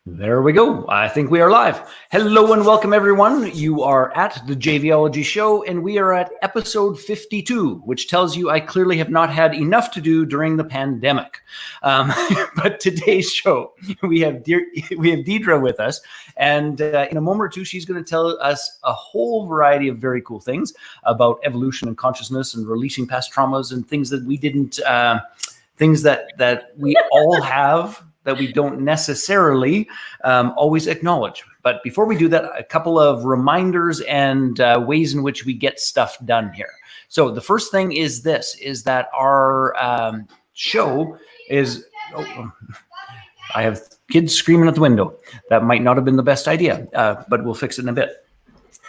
There we go. I think we are live. Hello and welcome, everyone. You are at the JVology show, and we are at episode 52, which tells you I clearly have not had enough to do during the pandemic. But today's show, we have Deidre with us, and in a moment or two, she's going to tell us a whole variety of very cool things about evolution and consciousness and releasing past traumas and things that we didn't, things that we all have, that we don't necessarily always acknowledge. But before we do that, a couple of reminders and ways in which we get stuff done here. So the first thing is this, is that our show is, I have kids screaming at the window. That might not have been the best idea, but we'll fix it in a bit.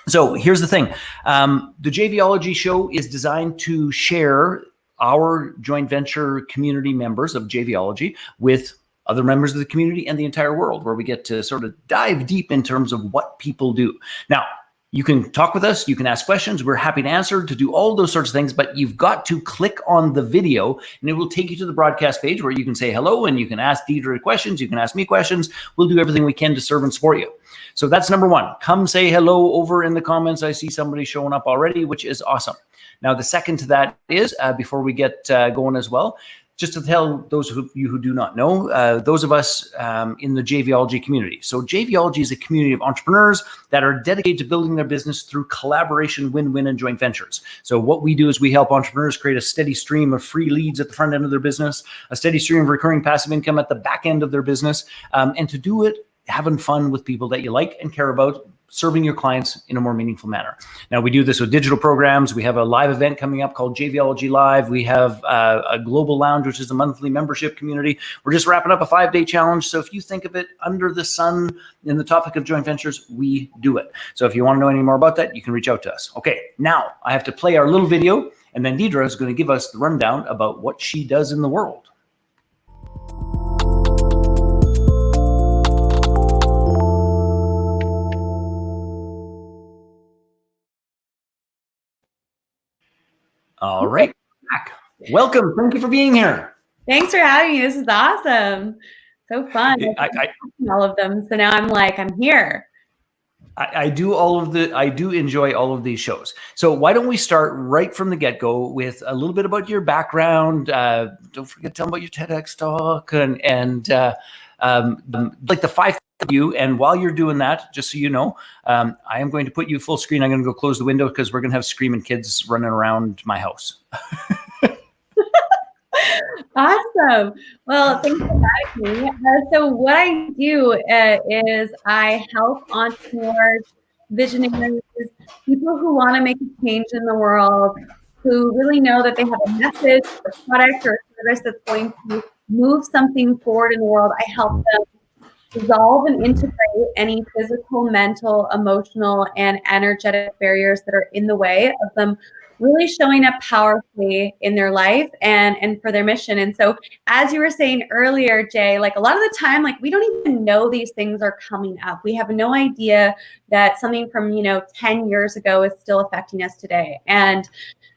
So here's the thing. The JVology show is designed to share our joint venture community members of JVology with other members of the community and the entire world, where we get to sort of dive deep in terms of what people do. Now, you can talk with us, you can ask questions, we're happy to answer, to do all those sorts of things, but you've got to click on the video and it will take you to the broadcast page where you can say hello and you can ask Deidre questions, you can ask me questions. We'll do everything we can to serve and support you. So that's number one. Come say hello over in the comments. I see somebody showing up already, which is awesome. Now, the second to that is, before we get going as well, just to tell those of you who do not know, those of us in the JVology community. So JVology is a community of entrepreneurs that are dedicated to building their business through collaboration, win-win, and joint ventures. So what we do is we help entrepreneurs create a steady stream of free leads at the front end of their business, a steady stream of recurring passive income at the back end of their business, and to do it having fun with people that you like and care about, serving your clients in a more meaningful manner. Now, we do this with digital programs. We have a live event coming up called JVology Live. We have a global lounge, which is a monthly membership community. We're just wrapping up a 5-day challenge. So if you think of it under the sun in the topic of joint ventures, we do it. So if you want to know any more about that, you can reach out to us. Okay, now I have to play our little video, and then Deidre is going to give us the rundown about what she does in the world. All right, back. Welcome. Thank you for being here. Thanks for having me. This is awesome. So fun. I all of them. So now I'm here. I do enjoy all of these shows. So why don't we start right from the get-go with a little bit about your background. Don't forget to tell them about your TEDx talk and like the 5 of you. And while you're doing that, just so you know, I am going to put you full screen. I'm going to go close the window because we're going to have screaming kids running around my house. Awesome. Well, thanks for having me. So what I do is I help entrepreneurs, visionaries, people who want to make a change in the world, who really know that they have a message or product or service that's going to move something forward in the world. I help them dissolve and integrate any physical, mental, emotional, and energetic barriers that are in the way of them really showing up powerfully in their life and for their mission. And so, as you were saying earlier, Jay, like a lot of the time, like we don't even know these things are coming up. We have no idea that something from, 10 years ago is still affecting us today. And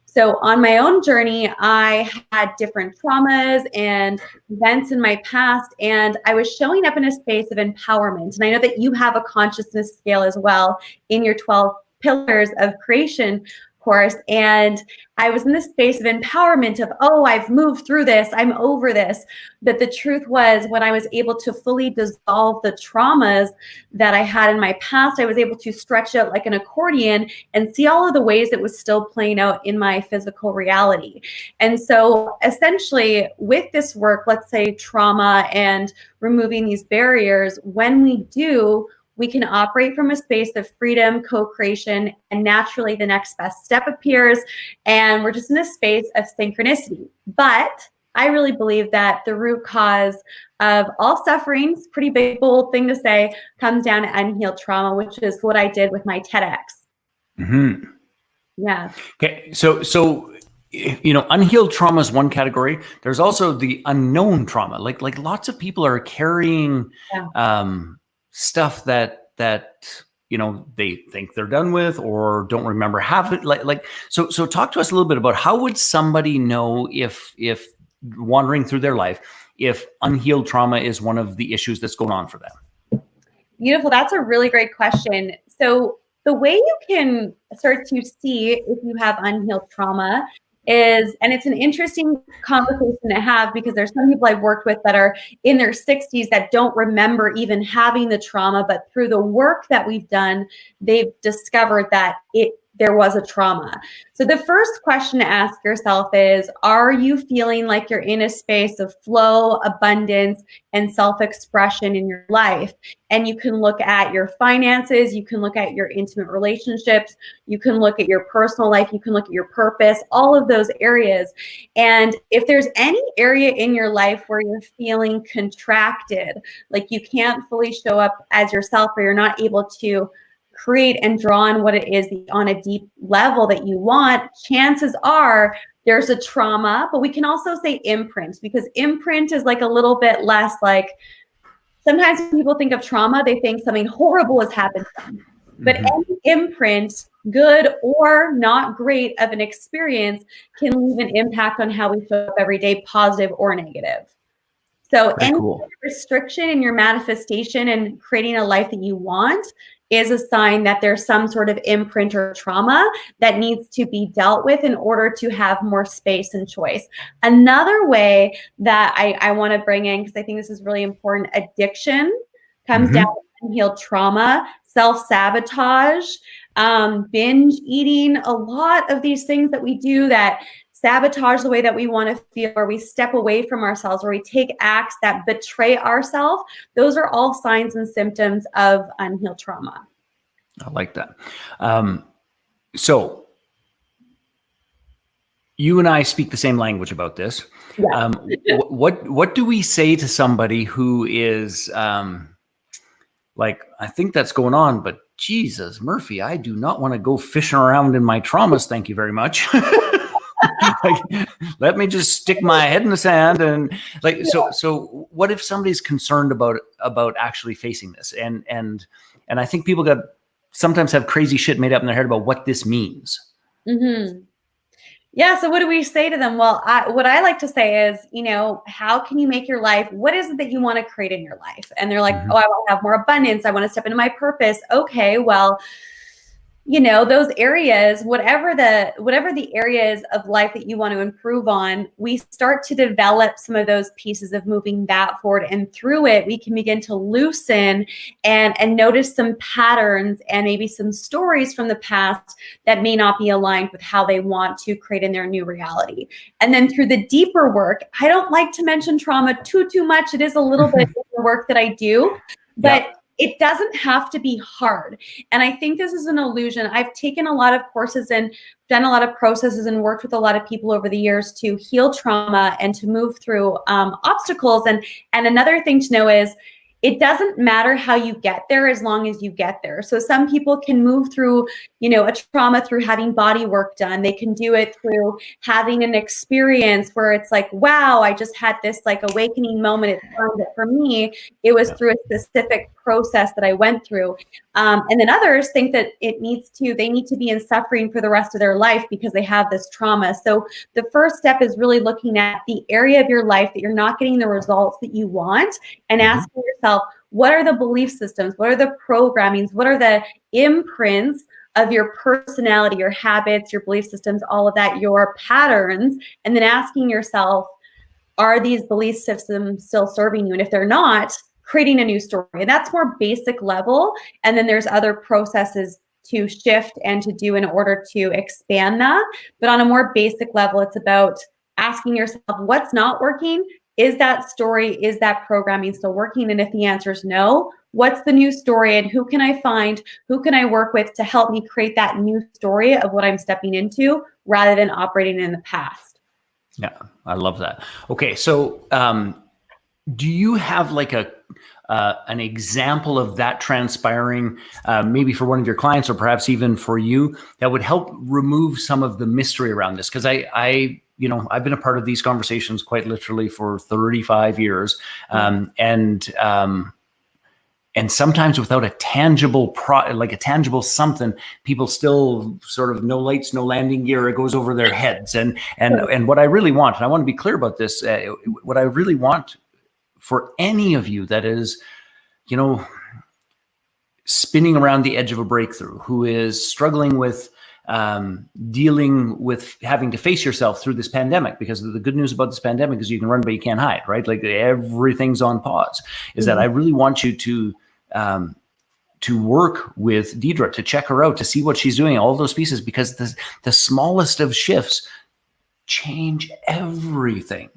so on my own journey, I had different traumas and events in my past, and I was showing up in a space of empowerment. And I know that you have a consciousness scale as well in your 12 pillars of creation course. And I was in this space of empowerment of, oh, I've moved through this, I'm over this. But the truth was, when I was able to fully dissolve the traumas that I had in my past, I was able to stretch out like an accordion and see all of the ways it was still playing out in my physical reality. And so essentially with this work, let's say trauma and removing these barriers, when we do, we can operate from a space of freedom, co-creation, and naturally the next best step appears. And we're just in a space of synchronicity. But I really believe that the root cause of all sufferings, pretty big, bold thing to say, comes down to unhealed trauma, which is what I did with my TEDx. Mm-hmm. Yeah. Okay. So unhealed trauma is one category. There's also the unknown trauma. Like lots of people are carrying stuff that they think they're done with or don't remember having it. So talk to us a little bit about how would somebody know if wandering through their life, if unhealed trauma is one of the issues that's going on for them? Beautiful. That's a really great question. So the way you can start to see if you have unhealed trauma is, and it's an interesting conversation to have because there's some people I've worked with that are in their 60s that don't remember even having the trauma, but through the work that we've done, they've discovered that there was a trauma. So the first question to ask yourself is, are you feeling like you're in a space of flow, abundance, and self-expression in your life? And you can look at your finances, you can look at your intimate relationships, you can look at your personal life, you can look at your purpose, all of those areas. And if there's any area in your life where you're feeling contracted, like you can't fully show up as yourself, or you're not able to create and draw on what it is on a deep level that you want, chances are there's a trauma. But we can also say imprint, because imprint is like a little bit less like, sometimes when people think of trauma, they think something horrible has happened to them. But any imprint, good or not great of an experience, can leave an impact on how we show up every day, positive or negative. So any restriction in your manifestation and creating a life that you want is a sign that there's some sort of imprint or trauma that needs to be dealt with in order to have more space and choice. Another way that I want to bring in, because I think this is really important, addiction comes down to unhealed trauma, self-sabotage, binge eating, a lot of these things that we do that sabotage the way that we want to feel, or we step away from ourselves, or we take acts that betray ourselves. Those are all signs and symptoms of unhealed trauma. I like that. So you and I speak the same language about this. Yeah. What do we say to somebody who is like, I think that's going on, but Jesus, Murphy, I do not want to go fishing around in my traumas. Thank you very much. Like, let me just stick my head in the sand and like, so what if somebody's concerned about actually facing this? And I think people sometimes have crazy shit made up in their head about what this means. Mm-hmm. Yeah. So what do we say to them? Well, what I like to say is, how can you make your life? What is it that you want to create in your life? And they're like, oh, I want to have more abundance. I want to step into my purpose. Okay, well, those areas, whatever the areas of life that you want to improve on, we start to develop some of those pieces of moving that forward. And through it, we can begin to loosen and notice some patterns and maybe some stories from the past that may not be aligned with how they want to create in their new reality. And then through the deeper work, I don't like to mention trauma too much. It is a little bit of the work that I do, but it doesn't have to be hard. And I think this is an illusion. I've taken a lot of courses and done a lot of processes and worked with a lot of people over the years to heal trauma and to move through obstacles. And another thing to know is, it doesn't matter how you get there as long as you get there. So some people can move through, a trauma through having body work done. They can do it through having an experience where it's like, wow, I just had this like awakening moment. But for me, it was through a specific process that I went through. And then others think that they need to be in suffering for the rest of their life because they have this trauma. So the first step is really looking at the area of your life that you're not getting the results that you want and asking yourself, what are the belief systems? What are the programmings? What are the imprints of your personality, your habits, your belief systems, all of that, your patterns? And then asking yourself, are these belief systems still serving you? And if they're not, creating a new story. And that's more basic level. And then there's other processes to shift and to do in order to expand that. But on a more basic level, it's about asking yourself, what's not working? Is that story, is that programming still working? And if the answer is no, what's the new story, and who can I find, who can I work with to help me create that new story of what I'm stepping into rather than operating in the past? Yeah, I love that. Okay, so do you have like an example of that transpiring, maybe for one of your clients or perhaps even for you, that would help remove some of the mystery around this? Because I've been a part of these conversations quite literally for 35 years, and sometimes without a tangible a tangible something, people still sort of no lights, no landing gear. It goes over their heads, and what I really want, and I want to be clear about this, what I really want for any of you that is, spinning around the edge of a breakthrough, who is struggling with dealing with having to face yourself through this pandemic, because the good news about this pandemic is you can run, but you can't hide, right? Like everything's on pause, is that I really want you to work with Deidre, to check her out, to see what she's doing, all those pieces, because the smallest of shifts change everything.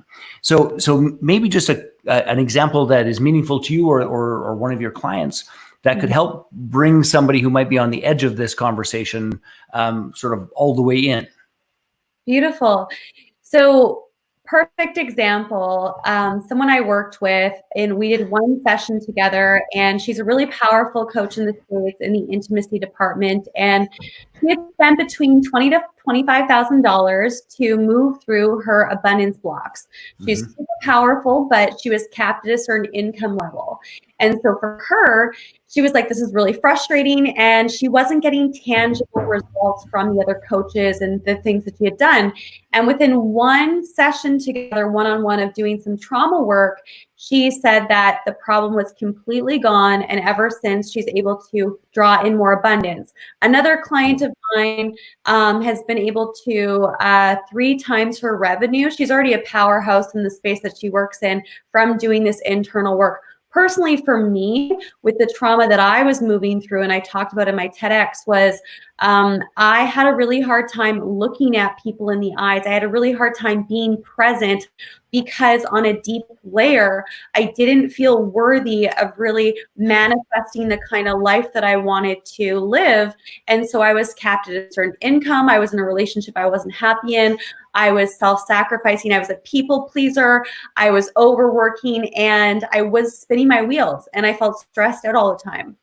So maybe just an example that is meaningful to you or one of your clients that could help bring somebody who might be on the edge of this conversation sort of all the way in. Beautiful. So perfect example, someone I worked with, and we did one session together, and she's a really powerful coach in the States in the intimacy department. And she had spent between $20,000 to $25,000 to move through her abundance blocks. She's super powerful, but she was capped at a certain income level. And so for her, she was like, this is really frustrating. And she wasn't getting tangible results from the other coaches and the things that she had done. And within one session together, one-on-one of doing some trauma work, she said that the problem was completely gone. And ever since, she's able to draw in more abundance. Another client of mine has been able to 3 times her revenue. She's already a powerhouse in the space that she works in from doing this internal work. Personally, for me, with the trauma that I was moving through, and I talked about in my TEDx, was I had a really hard time looking at people in the eyes. I had a really hard time being present because on a deep layer, I didn't feel worthy of really manifesting the kind of life that I wanted to live. And so I was capped at a certain income. I was in a relationship I wasn't happy in. I was self-sacrificing. I was a people pleaser. I was overworking, and I was spinning my wheels, and I felt stressed out all the time.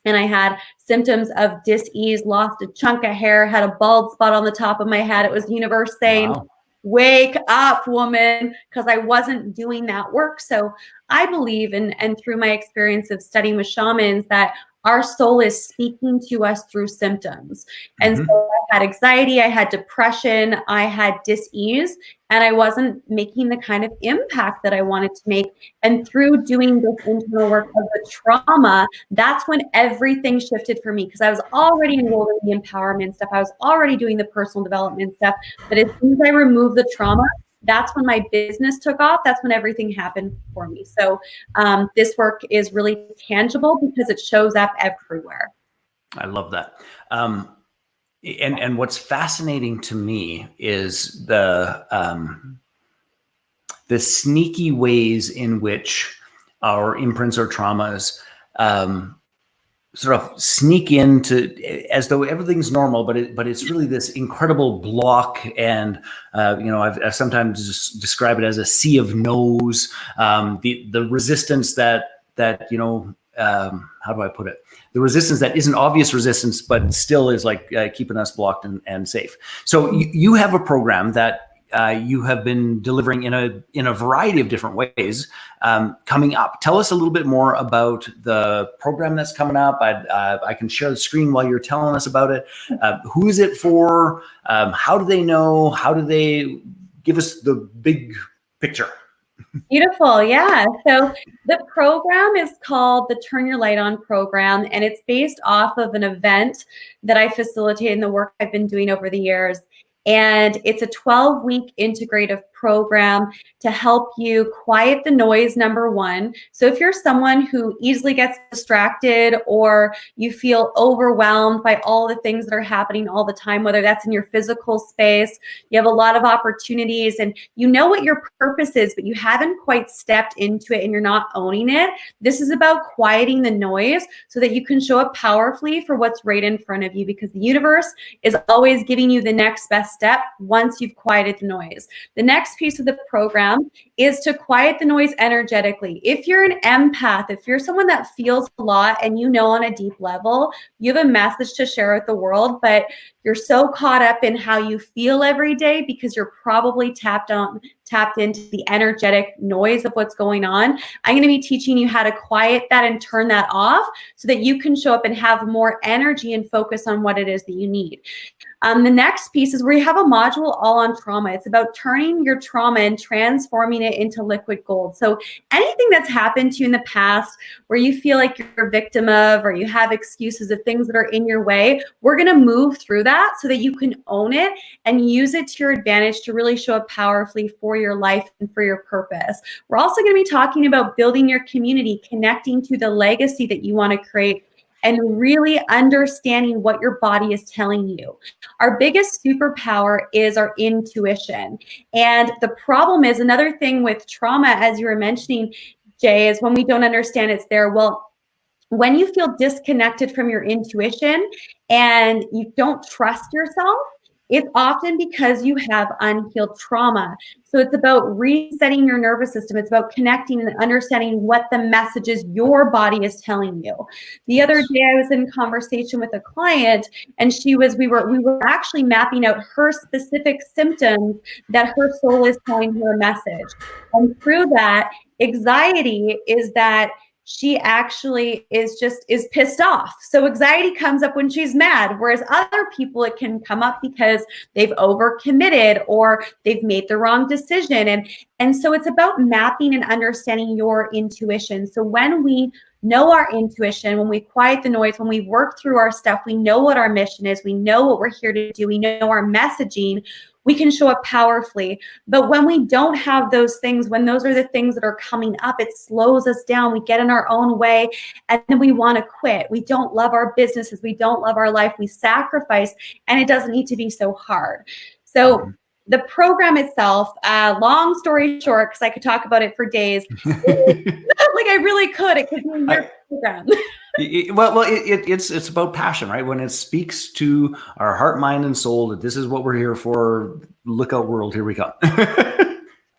And I had symptoms of dis-ease, lost a chunk of hair, had a bald spot on the top of my head. It was the universe saying, wow, wake up, woman, because I wasn't doing that work. So I believe, and through my experience of studying with shamans, that our soul is speaking to us through symptoms. And so I had anxiety, I had depression, I had dis-ease, and I wasn't making the kind of impact that I wanted to make. And through doing this internal work of the trauma, that's when everything shifted for me, because I was already enrolled in the empowerment stuff. I was already doing the personal development stuff. But as soon as I removed the trauma, that's when my business took off. That's when everything happened for me. So this work is really tangible because it shows up everywhere. I love that. And what's fascinating to me is the sneaky ways in which our imprints or traumas sort of sneak into, as though everything's normal, but it's really this incredible block. And I've sometimes just describe it as a sea of no's. The resistance that how do I put it? The resistance that isn't obvious resistance, but still is like keeping us blocked and safe. So you have a program that you have been delivering in a variety of different ways coming up. Tell us a little bit more about the program that's coming up. I can share the screen while you're telling us about it. Who is it for? How do they know? How do they give us the big picture? Beautiful. Yeah. So the program is called the Turn Your Light On program, and it's based off of an event that I facilitate in the work I've been doing over the years. And it's a 12-week integrative program to help you quiet the noise, number one. So if you're someone who easily gets distracted, or you feel overwhelmed by all the things that are happening all the time, whether that's in your physical space, you have a lot of opportunities and you know what your purpose is, but you haven't quite stepped into it and you're not owning it. This is about quieting the noise so that you can show up powerfully for what's right in front of you, because the universe is always giving you the next best step once you've quieted the noise. The next piece of the program is to quiet the noise energetically. If you're an empath, if you're someone that feels a lot and you know on a deep level, you have a message to share with the world, but you're so caught up in how you feel every day because you're probably tapped tapped into the energetic noise of what's going on. I'm going to be teaching you how to quiet that and turn that off so that you can show up and have more energy and focus on what it is that you need. The next piece is where you have a module all on trauma. It's about turning your trauma and transforming it into liquid gold. So anything that's happened to you in the past where you feel like you're a victim of, or you have excuses of things that are in your way, we're going to move through that so that you can own it and use it to your advantage to really show up powerfully for your life and for your purpose. We're also going to be talking about building your community, connecting to the legacy that you want to create, and really understanding what your body is telling you. Our biggest superpower is our intuition. And the problem is, another thing with trauma, as you were mentioning, Jay, is when we don't understand it's there. Well, when you feel disconnected from your intuition and you don't trust yourself, it's often because you have unhealed trauma. So it's about resetting your nervous system. It's about connecting and understanding what the messages your body is telling you. The other day I was in conversation with a client, and we were actually mapping out her specific symptoms that her soul is telling her a message. And through that, anxiety is that she actually is pissed off. So anxiety comes up when she's mad, whereas other people, it can come up because they've overcommitted or they've made the wrong decision. And so it's about mapping and understanding your intuition. So when we know our intuition, when we quiet the noise, when we work through our stuff, we know what our mission is, we know what we're here to do, we know our messaging, we can show up powerfully. But when we don't have those things, when those are the things that are coming up, it slows us down. We get in our own way, and then we want to quit. We don't love our businesses. We don't love our life. We sacrifice, and it doesn't need to be so hard. So the program itself, long story short, because I could talk about it for days, like I really could. It could be your program. It's about passion, right? When it speaks to our heart, mind, and soul that this is what we're here for. Look out, world, here we come.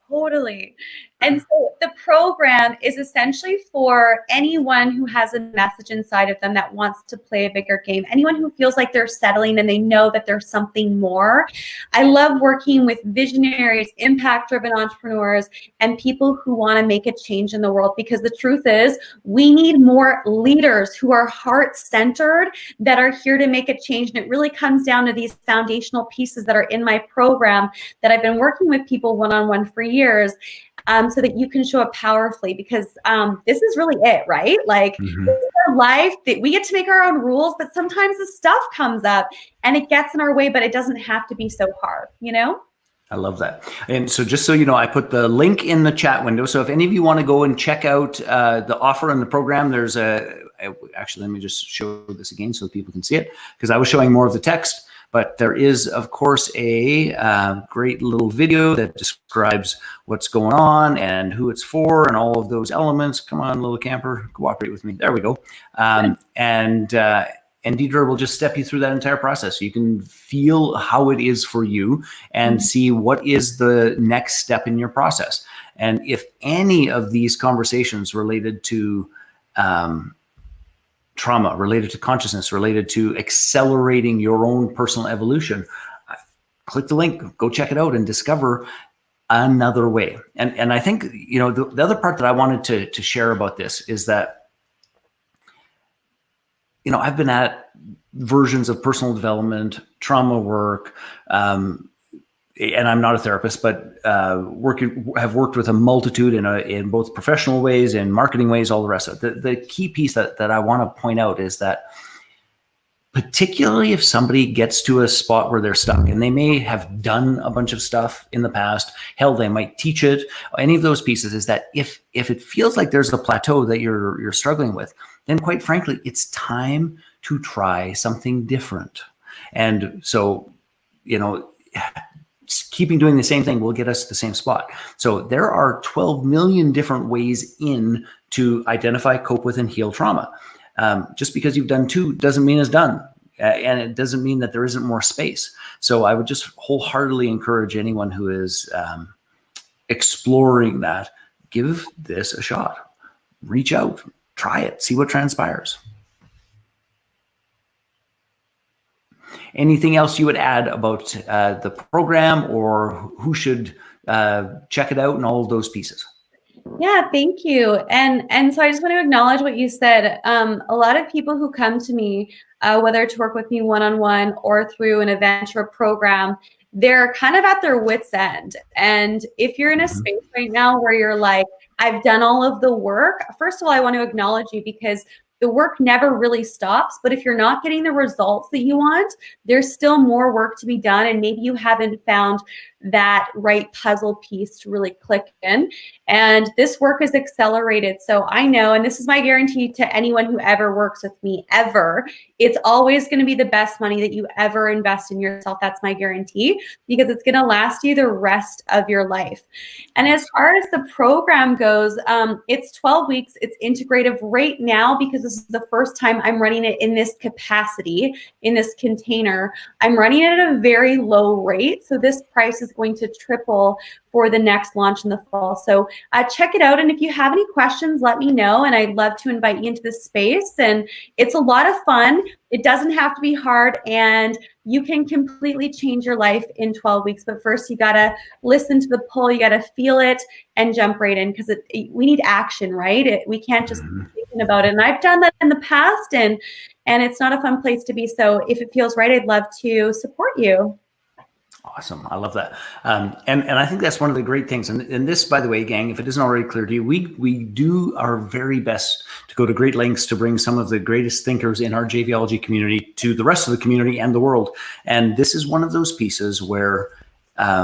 Totally. And so the program is essentially for anyone who has a message inside of them that wants to play a bigger game, anyone who feels like they're settling and they know that there's something more. I love working with visionaries, impact-driven entrepreneurs, and people who want to make a change in the world, because the truth is we need more leaders who are heart-centered, that are here to make a change. And it really comes down to these foundational pieces that are in my program that I've been working with people one-on-one for years. So that you can show up powerfully, because this is really it, right? Like this is our life, that we get to make our own rules, but sometimes the stuff comes up and it gets in our way, but it doesn't have to be so hard, you know? I love that. And so just so you know, I put the link in the chat window. So if any of you want to go and check out the offer and the program, there's actually, let me just show this again so that people can see it, because I was showing more of the text. But there is, of course, a great little video that describes what's going on and who it's for and all of those elements. Come on, little camper, cooperate with me. There we go. And Deidre will just step you through that entire process, so you can feel how it is for you and see what is the next step in your process. And if any of these conversations related to trauma, related to consciousness, related to accelerating your own personal evolution, click the link, go check it out and discover another way. And I think, you know, the other part that I wanted to share about this is that, you know, I've been at versions of personal development, trauma work, and I'm not a therapist, but have worked with a multitude in both professional ways and marketing ways, all the rest of it. The key piece that I want to point out is that, particularly if somebody gets to a spot where they're stuck, and they may have done a bunch of stuff in the past, hell, they might teach it, any of those pieces, is that if it feels like there's a plateau that you're struggling with, then quite frankly, it's time to try something different. And so, you know, keeping doing the same thing will get us to the same spot. So there are 12 million different ways in to identify, cope with, and heal trauma. Just because you've done two doesn't mean it's done. And it doesn't mean that there isn't more space. So I would just wholeheartedly encourage anyone who is exploring that, give this a shot. Reach out, try it, see what transpires. Anything else you would add about the program, or who should check it out and all of those pieces. Yeah, thank you. And so I just want to acknowledge what you said. A lot of people who come to me, whether to work with me one-on-one or through an event or a program, they're kind of at their wits' end. And if you're in a space right now where you're like, I've done all of the work, first of all, I want to acknowledge you because the work never really stops. But if you're not getting the results that you want, there's still more work to be done. And maybe you haven't found that right puzzle piece to really click in. And this work is accelerated. So I know, and this is my guarantee to anyone who ever works with me ever, it's always going to be the best money that you ever invest in yourself. That's my guarantee, because it's going to last you the rest of your life. And as far as the program goes, it's 12 weeks. It's integrative right now because this is the first time I'm running it in this capacity, in this container. I'm running it at a very low rate. So this price is going to triple for the next launch in the fall. So check it out. And if you have any questions, let me know. And I'd love to invite you into this space. And it's a lot of fun. It doesn't have to be hard. And you can completely change your life in 12 weeks. But first, you got to listen to the pull. You got to feel it and jump right in, because we need action, right? We can't just be thinking about it. And I've done that in the past. And it's not a fun place to be. So if it feels right, I'd love to support you. Awesome. I love that. And I think that's one of the great things. And this, by the way, gang, if it isn't already clear to you, we do our very best to go to great lengths to bring some of the greatest thinkers in our JVology community to the rest of the community and the world. And this is one of those pieces where, I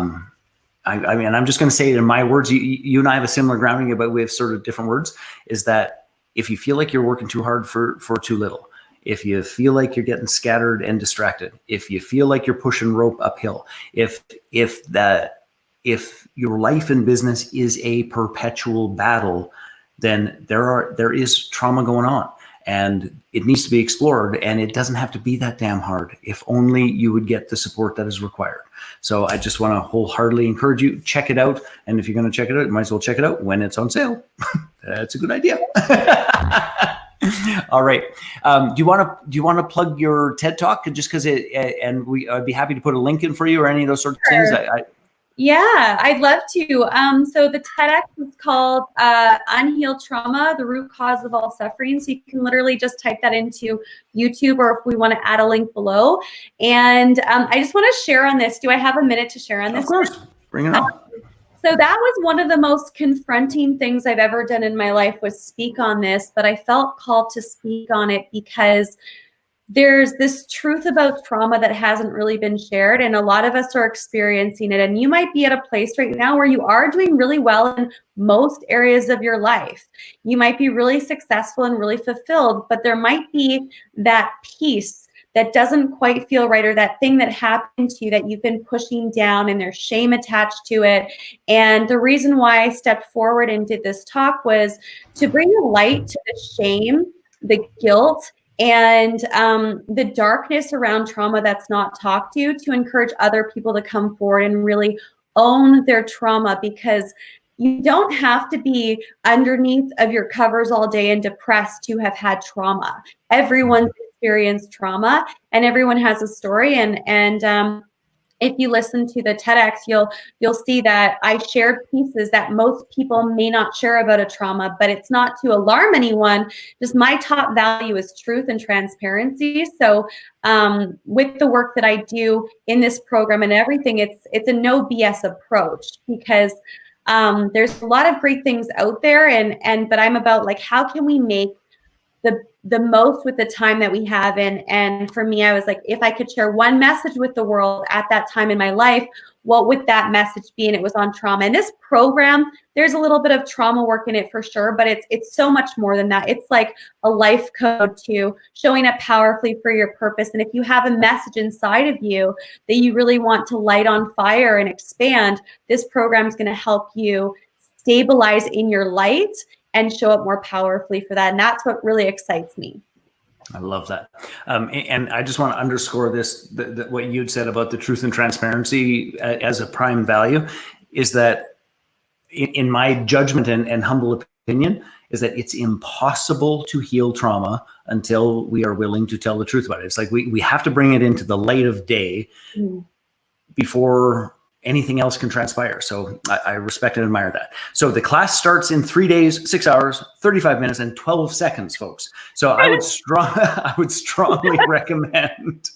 mean, I'm just going to say it in my words. You and I have a similar grounding, but we have sort of different words, is that if you feel like you're working too hard for too little, if you feel like you're getting scattered and distracted, if you feel like you're pushing rope uphill, if your life and business is a perpetual battle, then there is trauma going on, and it needs to be explored, and it doesn't have to be that damn hard if only you would get the support that is required. So I just want to wholeheartedly encourage you, check it out. And if you're going to check it out, you might as well check it out when it's on sale. That's a good idea. All right. Do you want to plug your TED Talk, just because I'd be happy to put a link in for you or any of those sorts of things. Yeah, I'd love to. So the TEDx is called Unhealed Trauma, the Root Cause of All Suffering. So you can literally just type that into YouTube, or if we want to add a link below. And I just want to share on this. Do I have a minute to share on this? Of course. Bring it on. So that was one of the most confronting things I've ever done in my life, was speak on this. But I felt called to speak on it because there's this truth about trauma that hasn't really been shared, and a lot of us are experiencing it. And you might be at a place right now where you are doing really well in most areas of your life. You might be really successful and really fulfilled, but there might be that piece that doesn't quite feel right, or that thing that happened to you that you've been pushing down, and there's shame attached to it. And the reason why I stepped forward and did this talk was to bring a light to the shame, the guilt, and the darkness around trauma that's not talked to encourage other people to come forward and really own their trauma, because you don't have to be underneath of your covers all day and depressed to have had trauma. Everyone's experienced trauma, and everyone has a story. And if you listen to the TEDx, you'll see that I shared pieces that most people may not share about a trauma, but it's not to alarm anyone. Just my top value is truth and transparency. So with the work that I do in this program and everything, it's a no BS approach, because there's a lot of great things out there, but I'm about, like, how can we make the most with the time that we have. And for me, I was like, if I could share one message with the world at that time in my life, what would that message be? And it was on trauma. And this program, there's a little bit of trauma work in it for sure, but it's so much more than that. It's like a life code to showing up powerfully for your purpose. And if you have a message inside of you that you really want to light on fire and expand, this program is going to help you stabilize in your light and show up more powerfully for that. And that's what really excites me. I love that. And I just want to underscore this, what you'd said about the truth and transparency as a prime value, is that in my judgment and humble opinion, is that it's impossible to heal trauma until we are willing to tell the truth about it. It's like we have to bring it into the light of day before anything else can transpire. So I respect and admire that. So the class starts in 3 days, 6 hours, 35 minutes, and 12 seconds, folks. So I would strongly recommend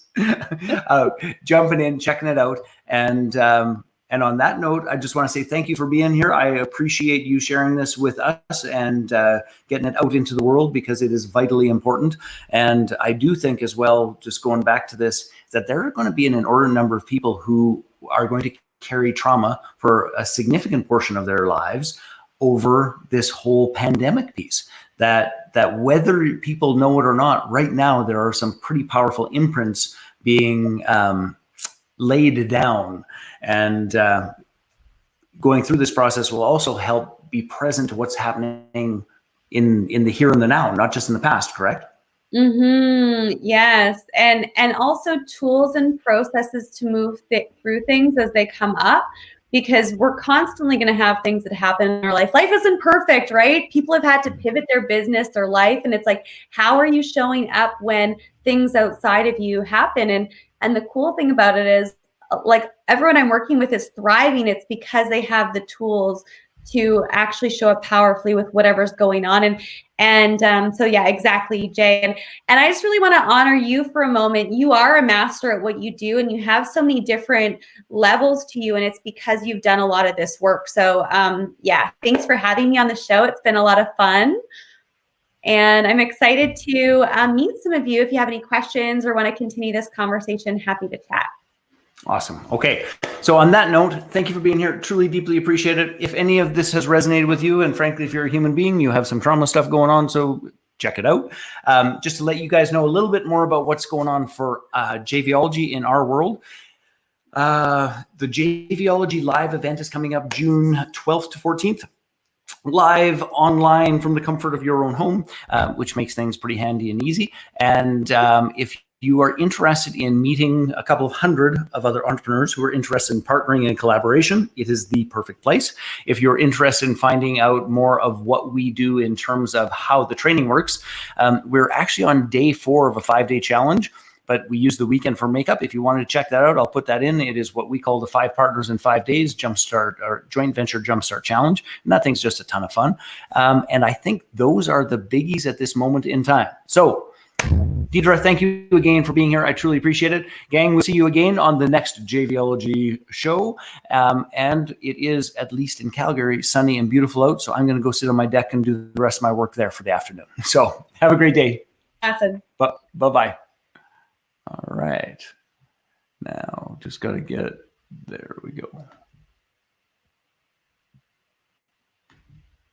jumping in, checking it out. And on that note, I just want to say thank you for being here. I appreciate you sharing this with us and getting it out into the world, because it is vitally important. And I do think as well, just going back to this, that there are going to be an inordinate number of people who are going to carry trauma for a significant portion of their lives over this whole pandemic piece. That whether people know it or not, right now there are some pretty powerful imprints being laid down, and going through this process will also help be present to what's happening in the here and the now, not just in the past. Correct? Yes. And also tools and processes to move through things as they come up, because we're constantly going to have things that happen in our life. Life isn't perfect, right? People have had to pivot their business, their life. And it's like, how are you showing up when things outside of you happen? And the cool thing about it is, like, everyone I'm working with is thriving. It's because they have the tools to actually show up powerfully with whatever's going on. So yeah, exactly, Jay. And I just really want to honor you for a moment. You are a master at what you do, and you have so many different levels to you, and it's because you've done a lot of this work. So yeah, thanks for having me on the show. It's been a lot of fun. And I'm excited to meet some of you. If you have any questions or want to continue this conversation, happy to chat. Awesome. Okay. So on that note, thank you for being here. Truly, deeply appreciate it. If any of this has resonated with you, and frankly, if you're a human being, you have some trauma stuff going on, so check it out. Just to let you guys know a little bit more about what's going on for JVology in our world. The JVology live event is coming up June 12th to 14th. Live online from the comfort of your own home, which makes things pretty handy and easy. And if you are interested in meeting a couple of hundred of other entrepreneurs who are interested in partnering and collaboration, it is the perfect place. If you're interested in finding out more of what we do in terms of how the training works, we're actually on day 4 of a 5-day challenge, but we use the weekend for makeup. If you wanted to check that out, I'll put that in. It is what we call the 5 Partners in 5 Days Jumpstart, or Joint Venture Jumpstart Challenge. And that thing's just a ton of fun. And I think those are the biggies at this moment in time. So Deidre, thank you again for being here. I truly appreciate it. Gang, we'll see you again on the next JVology show. And it is, at least in Calgary, sunny and beautiful out. So I'm going to go sit on my deck and do the rest of my work there for the afternoon. So have a great day. Awesome. Bye-bye. All right. Now, just got to get it. There we go.